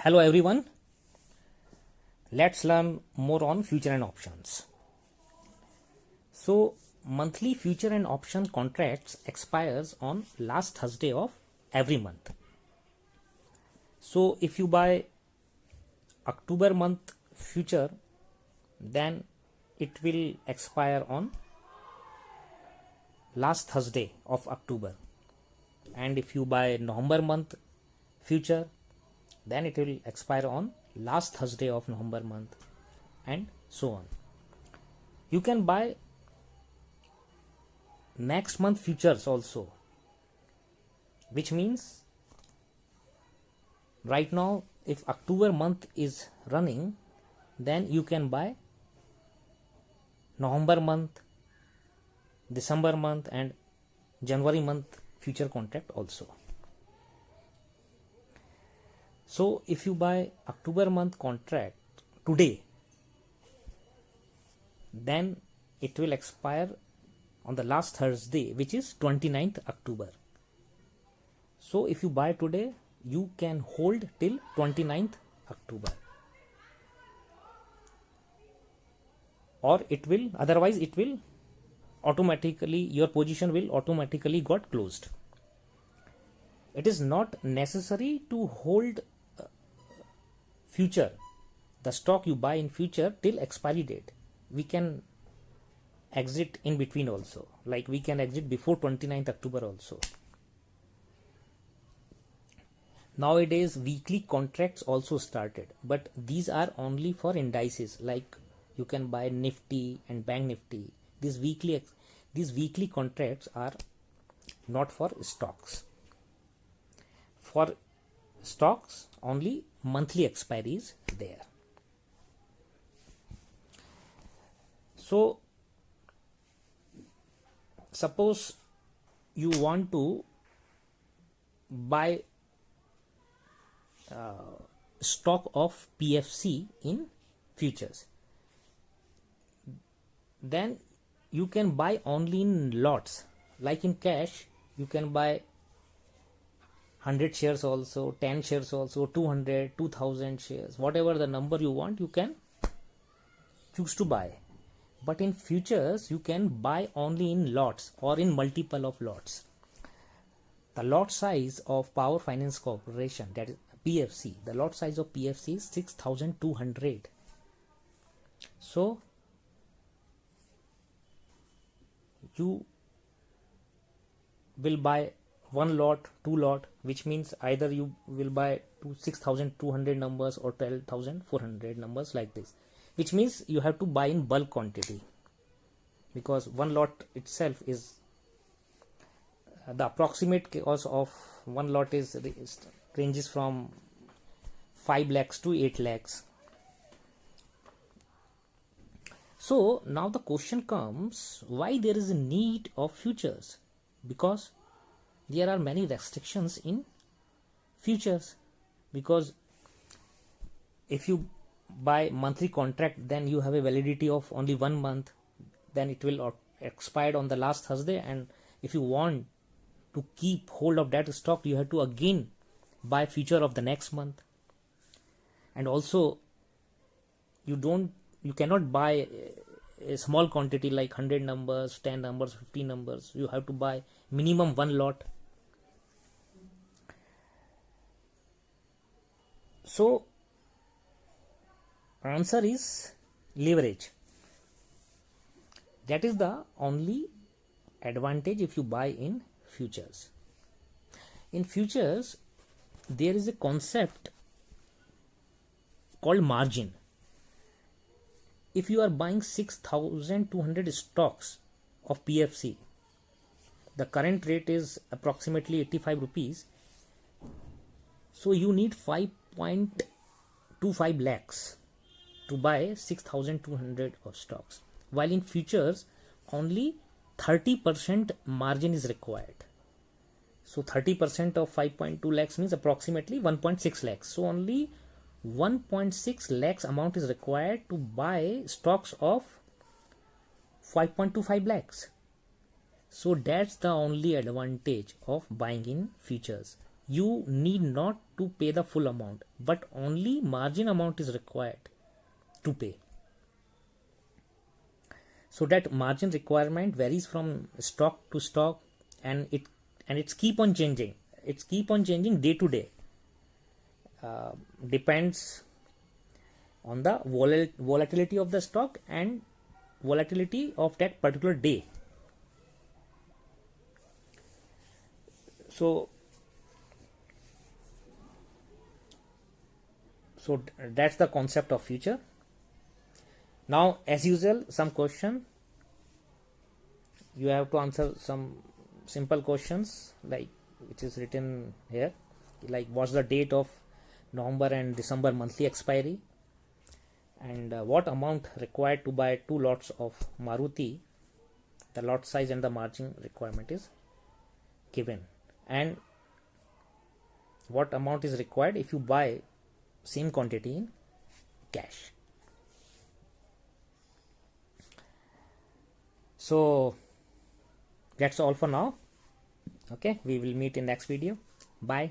Hello everyone, let's learn more on future and options. So monthly future and option contracts expires on last Thursday of every month. So if you buy October month future, then it will expire on last Thursday of October, and if you buy November month future, then it will expire on last Thursday of November month, and so on. You can buy next month futures also, which means right now if October month is running, then you can buy November month, December month and January month future contract also. So if you buy October month contract today, then it will expire on the last Thursday, which is 29th October. So if you buy today, you can hold till 29th October, or it will, otherwise it will automatically, your position will automatically got closed. It is not necessary to hold future, the stock you buy in future, till expiry date. We can exit in between also, like we can exit before 29th October also. Nowadays weekly contracts also started, but these are only for indices, like you can buy Nifty and Bank Nifty. These weekly contracts are not for stocks. For stocks only monthly expiry is there. So suppose you want to buy stock of PFC in futures, then you can buy only in lots. Like in cash, you can buy 100 shares also, 10 shares also, 200, 2000 shares, whatever the number you want, you can choose to buy. But in futures, you can buy only in lots or in multiple of lots. The lot size of Power Finance Corporation, that is PFC, the lot size of PFC is 6200. So you will buy one lot, two lot, which means either you will buy 6200 numbers or 12400 numbers, like this, which means you have to buy in bulk quantity, because one lot itself is the approximate cost of one lot is ranges from 5 lakhs to 8 lakhs. So now the question comes, why there is a need of futures? Because there are many restrictions in futures, because if you buy monthly contract, then you have a validity of only 1 month, then it will expire on the last Thursday, and if you want to keep hold of that stock, you have to again buy future of the next month. And also you cannot buy a small quantity like 100 numbers, 10 numbers, 50 numbers. You have to buy minimum one lot. So answer is leverage. That is the only advantage if you buy in futures. In futures, there is a concept called margin. If you are buying 6200 stocks of PFC, the current rate is approximately 85 rupees. So you need 5.25 lakhs to buy 6200 of stocks, while in futures only 30% margin is required. So 30% of 5.2 lakhs means approximately 1.6 lakhs. So only 1.6 lakhs amount is required to buy stocks of 5.25 lakhs. So that's the only advantage of buying in futures. you need not to pay the full amount, but only margin amount is required to pay. So that margin requirement varies from stock to stock, and it's keep on changing. It's keep on changing day to day. Depends on the volatility of the stock and volatility of that particular day. So that's the concept of future. Now, as usual, some question. You have to answer some simple questions, like which is written here, like what's the date of November and December monthly expiry, and what amount required to buy 2 lots of Maruti. The lot size and the margin requirement is given, and what amount is required if you buy same quantity in cash. So that's all for now. Okay, we will meet in next video. Bye.